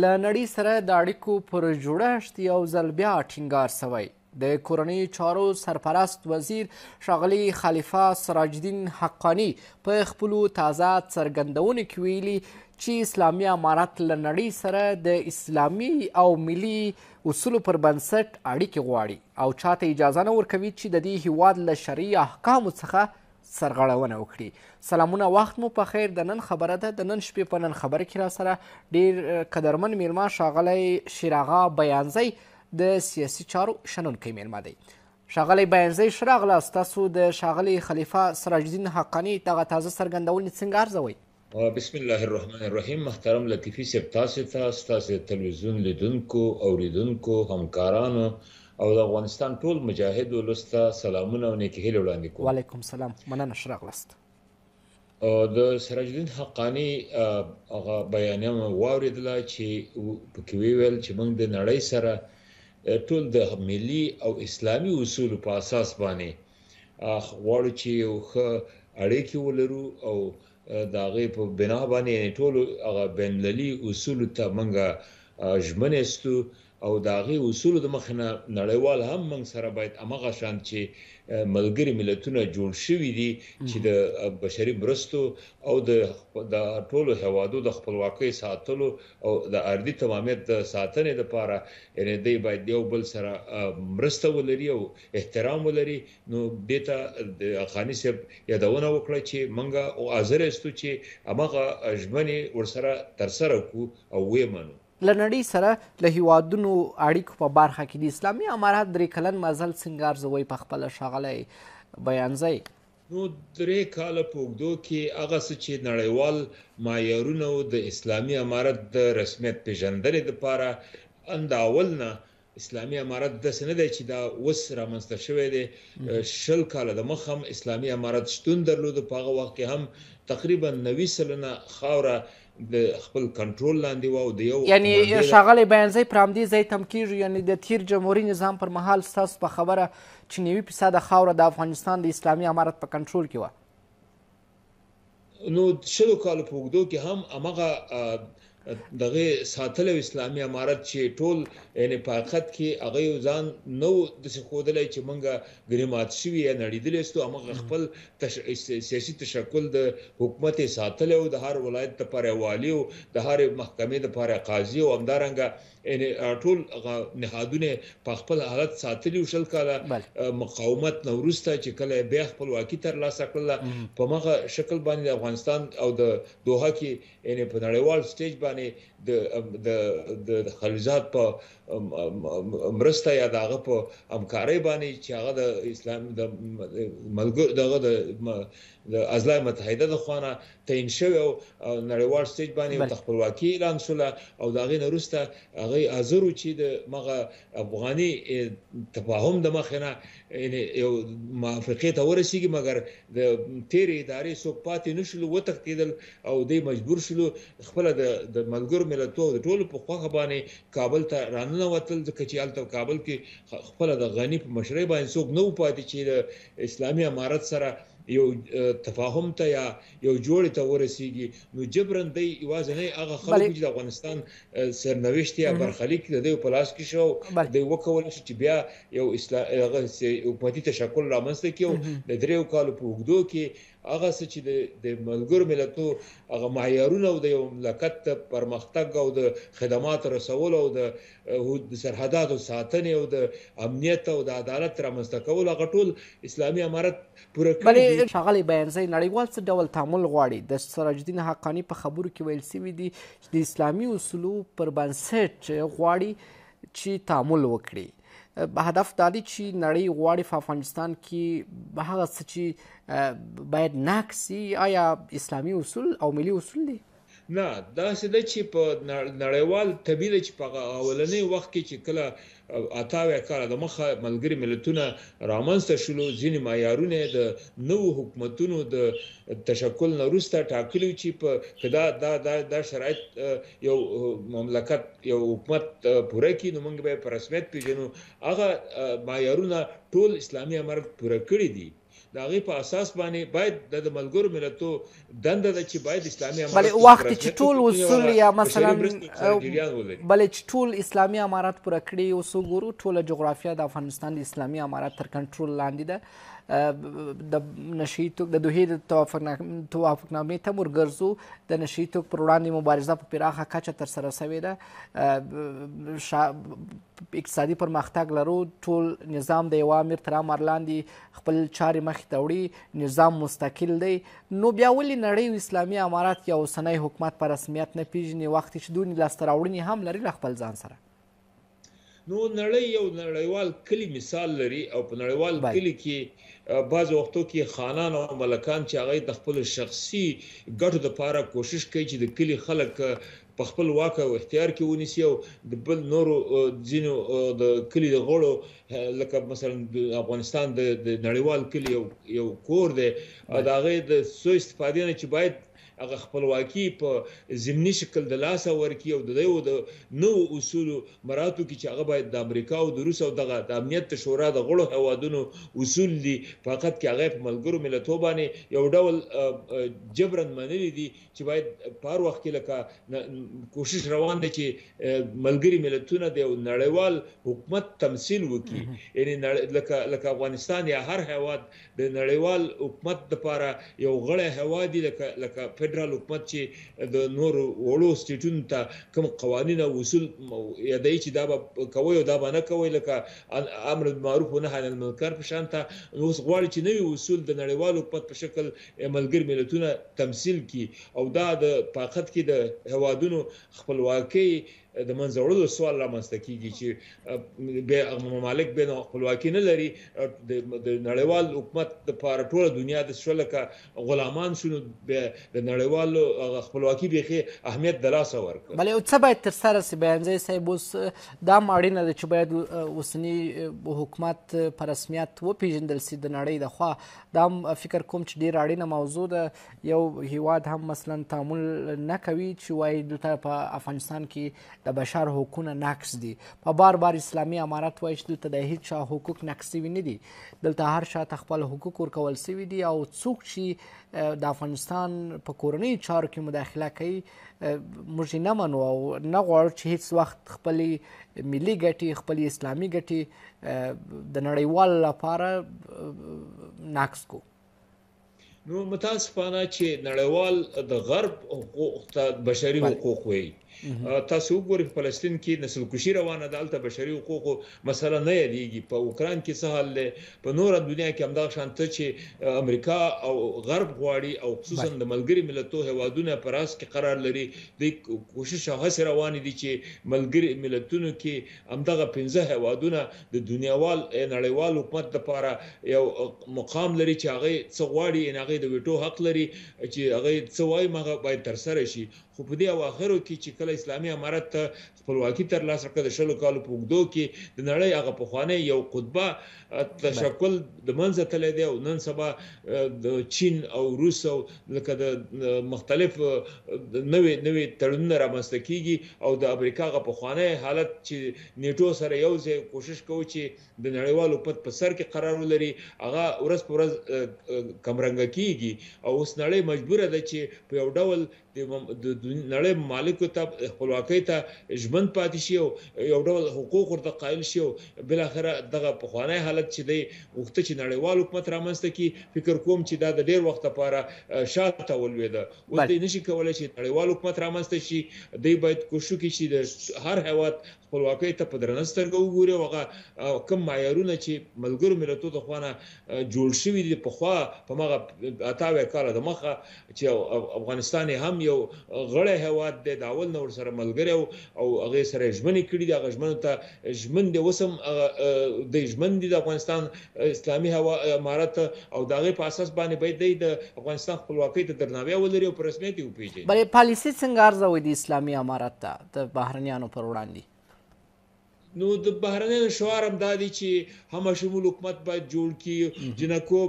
له نړۍ سره د اړیکو پر جوړښت یو ځل بیا ټینګار سوی. د کورنیو چارو سرپرست وزیر ښاغلي خلیفه سراج الدین حقانی په خپلو تازه څرګندونو کې ویلي چې اسلامي امارت له نړۍ سره د اسلامي او ملي اصولو پر بنسټ اړیکې غواړي او چاته اجازه نه ورکوي چې د دې هیواد له شرعي احکامو څخه سرغړونه وکړي. سلامونه، وخت مو په خیر. د نن خبره ده، د نن شپې په نن خبره کې را سره ډېر قدرمن میلمه ښاغلی شیراغه بیانزی د سیاسي چارو شنونکی میلمه دی. ښاغلی بیانزی ښه راغلاست. تاسو د ښاغلي خلیفه سراج الدین حقاني دغه تازه څرګندونې څنګه ارزوئ؟ بسم الله الرحمن الرحیم. محترم لطیفي صاحب، تاسو ته، ستاسو تلویزیون لیدونکو، اوریدونکو، همکارانو او د افغانستان ټول مجاهد ولس ته سلامونه او نیکې هیلې وړاندې کوم. وعلیکم السلام، مننه، ښه راغلاست. د سراج الدین حقاني هغه بیانیه مې واورېدله چې پکې ویل چې موږ د نړۍ سره ټول د ملي او اسلامي اصولو په اساس باندې غواړو چې یو ښه اړیکې ولرو او د هغې په بنا باندې ټولو هغه بین المللي اصولو ته موږ ژمن یستو او د هغې اصولو د مخې نه نړیوال هم موږ سره باید همغه شان چې ملګري ملتونه جوړ شوي دي چې د بشري مرستو او د ټولو هیوادو د خپلواکۍ ساتلو او د ارضي تمامیت د ساتنې لپاره یعنې دوی باید یو بل سره مرسته ولري او احترام ولري. نو دې ته د حقاني صاحب یادونه وکړه چې موږ حاضر یستو چې همغه ژمنې ورسره ترسره کړو او ویې منو. له نړۍ سره له هیوادونو اړیکو په برخه کې د اسلامي امارت 3 کلن مزل څنګه ارزوئ په خپله ښاغلی بیانزی؟ نو 3 کاله په اوږدو کې هغه څه چې نړیوال معیارونه د اسلامي امارت د رسمیت پیژندنې دپاره د اول نه اسلامي امارت داسې نه دی چې دا اوس رامنځته شوی دی. 20 کاله د مخ هم اسلامي امارت شتون درلوده. په هغه وخت کې هم تقریبا 90 سلنه خاوره د خپل کنټرول لاندې و او د یو یعنی ښاغلی بیانزی پر همدې ځای تم کیږي، یعنی د تیر جمهوري نظام پر مهال ستاسو په خبره چې 90% خاوره د افغانستان د اسلامي امارت په کنټرول کې وه. نو 20 کالو په اوږدو کې هم همغه دغه ساتلو اسلامي امارت چې ټول یعنی په حقیقت کې هغه یو ځان نو د ښودلی چې موږ ګریمات شوي یا نړېدلی ستو. همغه خپل سیاسي تشکل د حکومت یې ساتلی او د هر ولایت دپاره والي او د هرې محکمې دپاره قاضي او همدارنګه یعنی ټول نهادونه په خپل حالت ساتلي. 20 کاله مقاومت نه وروسته چې کله بیا خپلواکي ترلاسه کړله په مغه شکل باندې د افغانستان او د دوحه کې یعنی په نړیوال سټیج باندې د خلیزات په مرسته یا دغه په همکارۍ باندې چې هغه د اسلام د ملګرو دغه د اضلاع متحده د خوانه تعیین شوی او نړیوال سټیج باندې د خپلواکي اعلان شوله او د هغې نه وروسته هغې حاضر و چې د مغه افغاني تفاهم د مخې نه یو موافقې ته ورسېږي، مګر د تېرې ادارې څوک پاتې نه شولو، وتښتېدل او دوی مجبور شولو خپله د ملګرو ملتونو د ټولو په خوښه باندې کابل ته راننوتل، ځکه چې هلته کابل کې خپله د غني په مشرۍ باندې څوک نه و پاتې چې د اسلامي امارت سره یو تفاهم ته یا یو جوړې ته ورسېږي. نو جبرن دی یوازې نه هغه خلکو چې د افغانستان سرنوشت یا برخلیک د دوی په لاس کې شو، دوی وکولی شو چې بیا یو حکومتي تشکل رامنځته کړي او د 3 کالو په اوږدو کې هغه څه چې د ملګرو ملتونو هغه معیارونه او د یو مملکت د پرمختګ او د خدمات رسولو او د سرحداتو ساتنې او د امنیت او د عدالت رامنځته کولو هغه ټول اسلامي امارت پوره کړي. ښاغلی بیانزی، نړیوال څه ډول تعامل غواړي؟ د سراج الدین حقاني په خبرو کې ویل شوي دي چې د اسلامي اصولو پر بنسټ غواړي چې تعامل وکړي. هدف دا دی چې نړۍ غواړي په افغانستان کې هغه څه چې باید نقص شي. آیا اسلامي اصول او ملي اصول دي؟ نه، داسې ده چې په نړیوال طبیعي ده چې په اولنی وخت کې چې کله 88 کاله د مخه ملګري ملتونه رامنځته شولو، ځینې معیارونه د نوو حکومتونو د تشکل نه وروسته ټاکلي چې که دا شرایط یو مملکت یو حکومت پوره کړي نو موږ به یې په رسمیت پېژنو. هغه معیارونه ټول اسلامي امارت پوره کړي دي. د هغې په اساس باندې باید د ملګرو ملتو دنده ده چې باید اسلامي امارت بلې وخت چې ټول اصول یا مثلا بلې چې ټول اسلامي امارت پوره کړي اوس وګورو ټوله جغرافیه د افغانستان د اسلامي امارت تر کنټرول لاندې ده د نشهیي توکو د دوحې د توافقنامې ته ورګرځو د نشهیي توکو پر وړاندې مبارزه په پراخه کچه ترسره سوې ده اقتصادي پرمختګ لرو ټول نظام د یوه امیر تر امر لاندې خپل چارې مخې ته وړي نظام مستقل دی نو بیا ولې نړۍ اسلامي امارت یا اوسنی حکومت په رسمیت نه پیژني وخت چې دوی لاسته راوړنې هم لري له خپل ځان سره نو نړۍ یو نړیوال کلی مثال لري او په نړیوال کلی کې بعض وختو کې خانان او ملکان چې هغه د خپل شخصي ګټو لپاره کوشش کوي چې د کلی خلک په خپل واک او اختیار کې ونیسي او د بل نورو ځینو د کلی د غړو لکه مثلا د افغانستان د نړیوال کلی یو کور دی د هغې د سوء استفادې نه چې باید هغه خپلواکي په ضمني شکل د لاسه ورکړي او د نوو اصولو مراعاتو کې چې هغه باید د امریکا او د روس او دغه د امنیت شورا د غړو هیوادونو اصول دي فقط کې هغه په ملګرو ملتونو باندې یو ډول جبرن منلي دي چې باید په هر وخت کې لکه کوشش روان دی چې ملګري ملتونه د نړیوال حکومت تمثیل وکړي یعنی لکه افغانستان یا هر هیواد د نړیوال حکومت لپاره یو غړی هیواد دی لکه فدرال حکومت چې د نورو وړو سټیټونو ته کوم قوانین او اصول یادوي چې دا به کوي او دا به نه کوي لکه امر بالمعروف و نهي عن المنکر په شان ته اوس غواړي چې نوي اصول د نړیوال حکومت په شکل ملګري ملتونه تمثیل کړي او دا د پاخت کې د هوادونو خپلواکي د منځه وړلو سوال رامنځته کیږي چې ممالک بین خپلواکي نه لري د نړیوال حکومت لپاره ټوله دنیا د شولکه غلامان شنو د نړیوال خپلواکي بیخي اهمیت د لاسه ورکړي بلې څه باید ترسره سي بیانځی صاحب اوس دا اړینه ده چې باید اوسني حکومت په رسمیت وپیژندل سي د نړۍ د خوا دا فکر کوم چې ډېر اړینه موضوع ده یو هیواد هم مثلا تعامل نه کوي چې وایي دلته په افغانستان کې د بشر حقوقونه نقص دي په بار بار اسلامي امارت وایي چې دلته د هیڅ چا حقوق نقص سوي نه دي دلته هر چا ته خپل حقوق ورکول سوي دي او څوک چې د افغانستان په کورنیو چارو کې مداخله کوي موږ یې نه منو او نه غواړو چې هیڅ وخت خپلې ملي ګټې خپلې اسلامي ګټې د نړیوال لپاره نقص کو نو متاسفانه چې نړیوال د غرب حقوق ته بشري حقوق وایي تاسو وګورئ په فلسطین کې نسل کشي روانه ده هلته بشري حقوقو مسله نه یادېږي په اوکراین کې څه حال دی په نوره دنیا کې همدغه شانته چې امریکا او غرب غواړي او خصوصا د ملګري ملتونو هیوادونه په راس کې قرار لري د کوشش هڅې روانې دي چې ملګري ملتونو کې همدغه 15 هیوادونه د دنیاوال نړیوال حکومت لپاره یو مقام لري چې هغه څه غواړي هغه د ویټو حق لري چې هغه څه وایي هغه باید ترسره شي خو په دې اواخرو کې چې کله اسلامي امارت ته خپلواکي ترلاسه کړه د شلو کالو په اوږدو کې د نړۍ هغه پخوانی یو قطبه تشکل د منځه تللی دی او نن سبا د چین او روس او لکه د مختلف نوې تړونونه رامنځته کیږي او د امریکا هغه پخوانی حالت چې نیټو سره یو ځای کوشش کوي چې د نړیوال حکومت په سر کې قرار ولري هغه ورځ په ورځ کمرنګه کیږي او اوس نړۍ مجبوره ده چې په یو ډول د نړۍ ممالکو ته خپلواکۍ ته ژمن پاتې شي او یو ډول حقوق ورته قایل شي او بالاخره دغه پخوانی حالت چې دی وخت چې نړیوال حکومت رامنځته کی فکر کوم چې دا د ډیر وخت لپاره شاته ولويده او د نشي کولای چې نړیوال حکومت رامنځته شي دی باید کوشش وکړي چې د هر هیواد خپلواکۍ ته په درنه سترګه وګوري او هغه کوم معیارونه چې ملګرو ملتونو د خوانه جوړ شوي دي په خوا په مغه اتاوې کاله د مخه چې افغانستان هم یو غړی هیواد دی د اول نور سره ملګری او هغه سره ژمنې کړي دي هغه ژمنو ته ژمن دي وسم د ژمن دي د افغانستان اسلامي امارت او دغه په اساس باندې باید د افغانستان خپلواکۍ ته درناوی ولري او په رسمیت یې وپیژني بلې پالیسي څنګه ارزوي د اسلامي امارت ته د بهرنیانو پر وړاندې نو د بهرنیانو شعار هم دا دی چې هم شمول حکومت باید جوړ کړي جنکو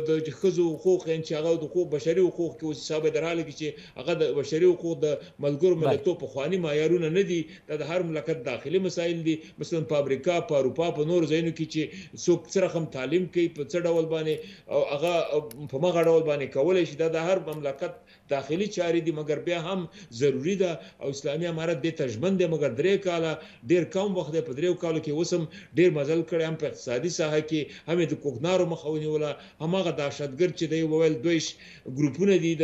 د ښځو حقوق چې هغه د حقوق بشري حقوق کې اوس حساب دراله کې چې هغه د بشري حقوق د ملګرو ملتونو په خواني معیارونه نه دي د هر مملکت داخلي مسایل دي مثلا په امریکا په اروپا په نور ځایونو کې چې څوک سره هم تعلیم کوي په څه ډول باندې او هغه په مغه ډول باندې کولای شي د هر مملکت داخلي چاري دي مګر بیا هم ضروری ده او اسلامي امارت د تجمن دي مګر درې کاله ډیر کم وخت په دریو کالو کې وسم ډیر مزل کړی هم په اقتصادي ساحه کې هم د کوګنارو مخاوني ولا همغه دهشتګرد چې دی وویل دویش ګروپونه دي د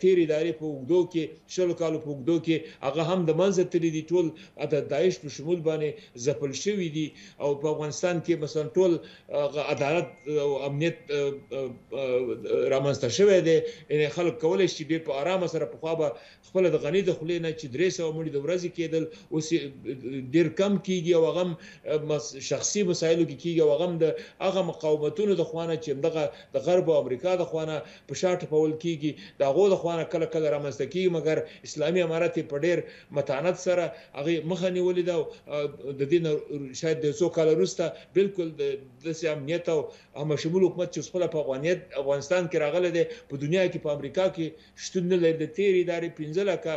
تیر ادارې په وګدو کې شلو کالو په وګدو کې هغه هم د منځ تللی دي ټول د داعش په شمول باندې ځپل شوی دي او په افغانستان کې مثلا ټول عدالت او امنیت رامنځته شوی دی ان خلک کولای شي په آرام سره په خوا به خپل د غنی د خلې نه چې 300 مړي د ورځې کېدل اوس ډیر کم کیږي او هغه شخصي مسایلو کې کیږي او هغه د هغه مقاومتونو د خوانه چې دغه د غرب او امریکا د خوانه په شاټ پول کیږي د هغه د خوانه کله کله رامنځته کیږي مګر اسلامي امارت په ډیر متانت سره هغه مخه نیولې ده د دین شاید د 100 کال وروسته بالکل د امنیت او هم شمول حکومت چې خپل په افغانستان کې راغله ده په دنیا کې په امریکا کې شتون نه لري د تیر ادارې 15 لکه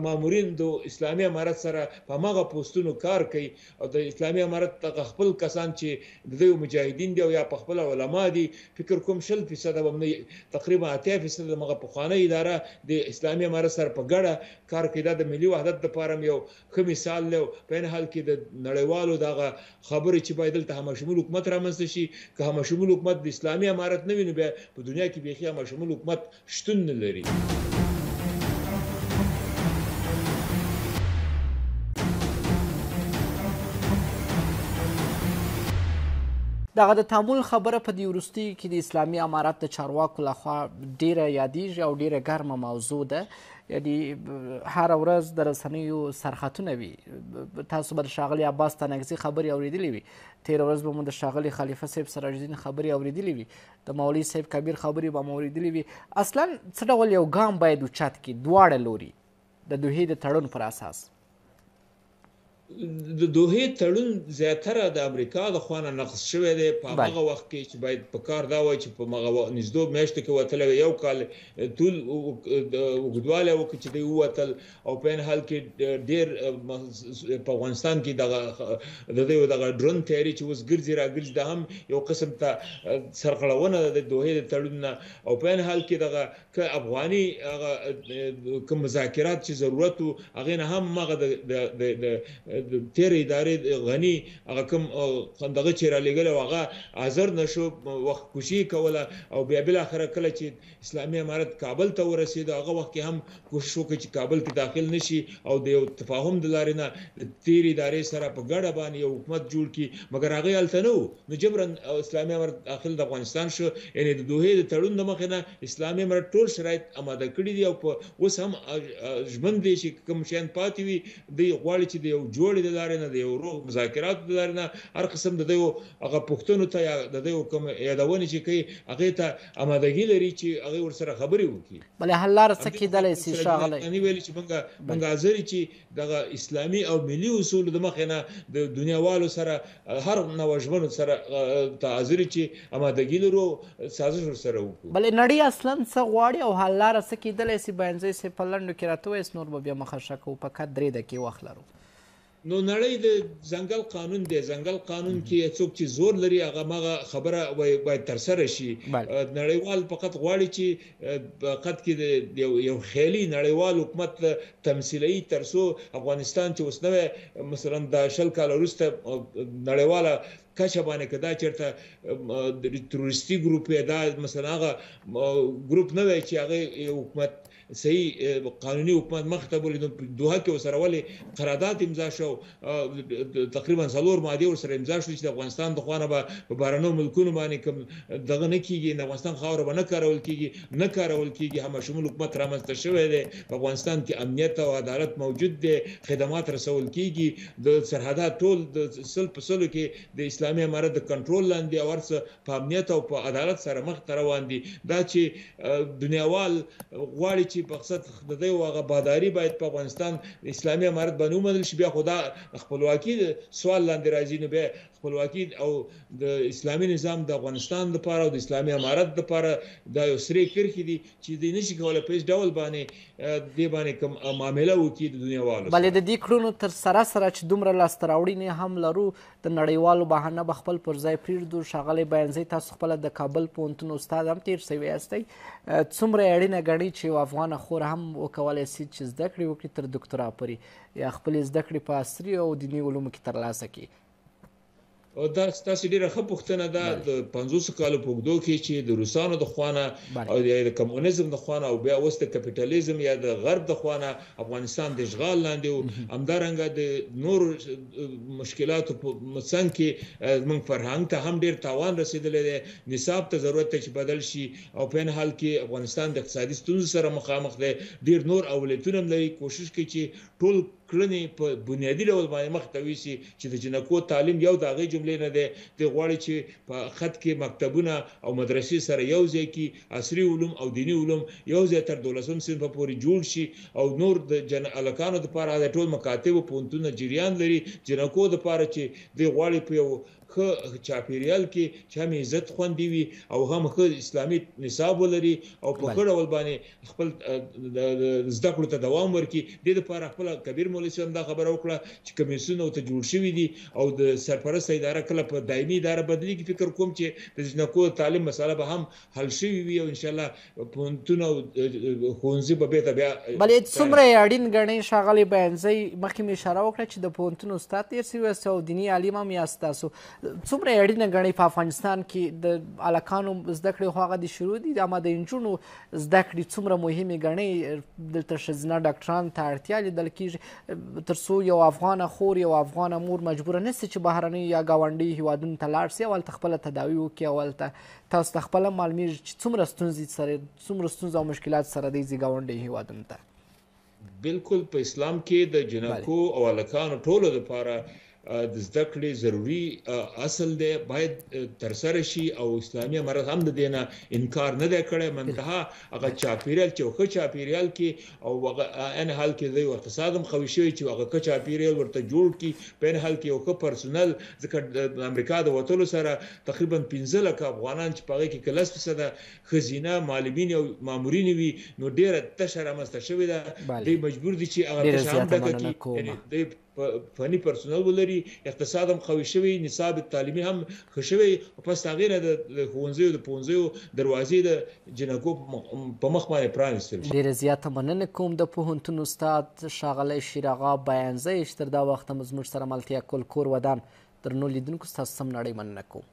مامورین د اسلامي امارت سره په ماغه پوسټونو کار کوي او د اسلامي امارت خپل کسان چې د مجاهدین دی او یا په خپل علما دي فکر کوم 0% باندې تقریبا 80% مغه په خانه اداره د اسلامي امارت سره په ګډه کار کوي د ملي وحدت لپاره یو ښه مثال له په نه حال کې د نړیوالو دغه خبرې چې باید دلته هم شمول حکومت رامنځته شي که هم شمول حکومت د اسلامي امارت نه ویني په دنیا کې به هم شمول حکومت شتون نه لري دغه د تعامل خبره په دې وروستي کې د اسلامي امارت د چارواکو لخوا ډیره یادیږي او ډیره ګرمه موضوع ده یعنی هر ورځ د رسنیو سرخطونه وي تاسو به د ښاغلي عباس تنګزي خبرې اورېدلې وي تېره ورځ به مو د ښاغلي خلیفه صاحب سراج الدین خبرې اورېدلې وي د مولوي صاحب کبیر خبرې به مو اورېدلې وي اصلا څه ډول یو ګام باید اوچت کړي دواړه لوري د دوحې د تړون پر اساس د دوحې تړون زیاتره د امریکا د خوانه نقض شوی دی په هغه وخت کې چې باید په کار دا وای چې په مغه نږدې میاشتو کې وتل یو کال ټول وګدواله وکړي چې دی وتل او په ان حال کې ډیر په افغانستان کې دغه ډرون تیاری چې اوس ګرځي راګرځي د هم یو قسم ته سرغړونه د دوحې د تړون او په ان حال کې دغه افغاني کوم مذاکرات چې ضرورت هغه نه هم مغه د تیر ادارې غنی هغه کوم دغه چې را لګل هغه حاضر نشو وخت کوشي کوله او بیا بل اخر کله چې اسلامي امارت کابل ته ورسید هغه وخت کې هم کوشش وکړي چې کابل کې داخل نشي او د یو تفاهم د لارې نه تیر ادارې سره په ګډه باندې یو حکومت جوړ کړي مګر هغه الته نو جبرن اسلامي امارت داخل د افغانستان شو یعنی د دوحې د تړون د مخه نه اسلامي امارت ټول شرایط آماده کړی دي او اوس هم ژمن دي چې کوم شین پاتې وي د غواړي چې د یو جوړ د لارې نه د یو روغ مذاکرات د لارې نه هر قسم د دیو هغه پښتون ته یا د دیو کوم یادونه چې کوي هغه ته آمادګي لري چې هغه ورسره خبرې وکړي بلې حل لار څه کېدلی شي ښاغلی یعنی ویل چې موږ حاضر چې دغه اسلامي او ملي اصول د مخې نه د دنیاوالو سره هر نوجوانو سره حاضر چې آمادګي لرو سازش ورسره وکړو بلې نړۍ اصلا څه غواړي او حل لاره څه کېدلی شي بینځی صاحب په لنډو کې راته ووایاست نور به بیا مخه کوو فقط 3 دقیقې وخت لرو نو نړۍ د ځنګل قانون دی ځنګل قانون کې څوک چې زور لري هغه مغه خبره باید تر سره شي نړیوال فقط غواړي چې فقط کې یو خیالي نړیوال حکومت تمثیلي ترسو افغانستان چې وسنه مثلا د شل کال وروسته نړیواله کچه باندې کدا چرته د تروریستي ګروپ دا مثلا هغه ګروپ نه وي چې هغه حکومت صحیح قانوني حکومت مخته بولې دوه کې وسره ولې قرارداد امضا شو تقریبا 4 ماده ورسره امضا شو چې د افغانستان د خوانه په بارنو ملکونو باندې کوم دغه نه کیږي د افغانستان خاور باندې کارول کیږي هم شمول حکومت رامنځته شوی دی په افغانستان کې امنیت او عدالت موجود دي خدمات رسول کیږي د سرحدات ټول د سل په سلو کې د اسلامي امارت د کنټرول لاندې او ورڅ په امنیت او په عدالت سره مخ روان دي دا چې دنیاوال غواړي چې مقصد د دې هغه باداری باید په افغانستان اسلامي امارت باندې ومنل شي. بیا خدا خپلواکي سوال لاندې راځي، نو بیا خپلواکي او د اسلامي نظام د افغانستان لپاره او د اسلامي امارت لپاره دا یو سری کرښې دي چې د نشي کولای په هیڅ ډول باندې دې باندې کوم معامله وکړي د دنیاوالو. بلې د دې کړنو تر سره چې دومره لاسته راوړنې هم لرو، د نړیوالو بهانه به خپل پر ځای پرېږدو. ښاغلی بیانزی، تاسو خپله د کابل پوهنتون استاد هم تېر سوي یاستئ، څومره اړینه ګڼئ چې یو افغانه خور هم وکولی سي چې زده کړې وکړي تر دکترا پورې، یا خپلې زده کړې په عصري او دیني علومو کې ترلاسه کړي؟ دا ستاسو ډیره ښه پوښتنه ده. د 500 کالو په اوږدو کې چې د روسانو د خوانه او د کمونیزم د خوانه او بیا اوس د کپیټالیزم یا د غرب د خوانه افغانستان د اشغال لاندې و، همدارنګه د نور مشکلاتو په څنګ کې موږ فرهنګ ته هم ډیر تاوان رسیدلی دی. نصاب ته ضرورت دی چې بدل شي، او په این حال کې افغانستان د اقتصادي ستونزو سره مخامخ دی. ډیر نور اولتونه هم لري. کوشش کوي چې ټول کړنې په بنیادي ډول باندې مخته ویسي چې د جنکو تعلیم یو د هغې جملې نه دی. د غواړي چې په خط کې مکتبونه او مدرسې سره یو ځای کې عصري علوم او دینی علوم یو ځای تر 12 صنفه پورې جوړ شي، او نور د هلکانو دپاره د ټول مکاتب او پوهنتونونه جریان لري. جنکو دپاره چې دوی غواړي په یو ښه چاپیریال کې چې هم عزت خوندي وي او هم ښه اسلامي نصاب ولري او په ښه ډول باندې خپل زده کړو ته دوام ورکړي. دې دپاره خپله کبیر مولوي صاحب دا خبره وکړه چې کمیسیونونه ورته جوړ شوي دي او د سرپرسته اداره کله په دایمي اداره بدلېږي. فکر کوم چې د جنکو تعلیم مسله به هم حل شوي وي او انشاءالله پوهنتون او ښوونځي به بېرته بیا. بلې څومره یې اړین ګڼئ ښاغلی بیانزی؟ مخکې مې اشاره وکړه چې د پوهنتون استاد تېر سوي یاست او دیني عالم هم یاست تاسو. څومره یې اړینه ګڼئ په افغانستان کې د هلکانو زده کړې خو هغه د شروع دي، اما د نجونو زده کړې څومره مهمې ګڼئ؟ دلته ښځینه ډاکټرانو ته اړتیا لیدل کېږي تر څو یو افغانه خور یو افغانه مور مجبوره نه سي چې بهرنیو یا ګاونډیو هېوادونو ته لاړ سي او هلته خپله تداوي وکړي او هلته تاسو ته خپله معلومېږي چې څومره ستونزې او مشکلات سره دی ځي ګاونډیو هېوادونو ته. بالکل په اسلام کې د جنکو او هلکانو ټولو دپاره د زده کړې ضروري اصل دی، باید ترسره شي او اسلامي امارت هم د دې نه انکار نه دی کړی. منتها هغه چاپیریال چې یو ښه چاپیریال کې او هغه عین حال کې د یو اقتصاد هم قوي شوی چې هغه ښه چاپیریال ورته جوړ کړي. په عین حال کې یو ښه پرسونل، ځکه د امریکا د وتلو سره تقریبا 15 لکه افغانان چې په هغې کې 30% ښځینه معلمین او مامورین وي، نو ډېره تشه رامنځته شوې ده. دوی مجبور دي چې هغه تشه هم ډکه کړي، یعنې دوی فني پرسونل ولري، اقتصاد هم قوي شوی، نصاب تعلیمي هم ښه شوی. پس هغې نه د ښوونځیو د پوهنځیو دروازې د جنکو په مخ باندې پرانیستل شي. ډېره زیاته مننه کوم د پوهنتون استاد ښاغلی شیر اغا بیانزی چې تر دا وخته مو زموږ سره ملتیا کول کور ودان. درنو لیدونکو ستاسو سم نړۍ مننه کوم.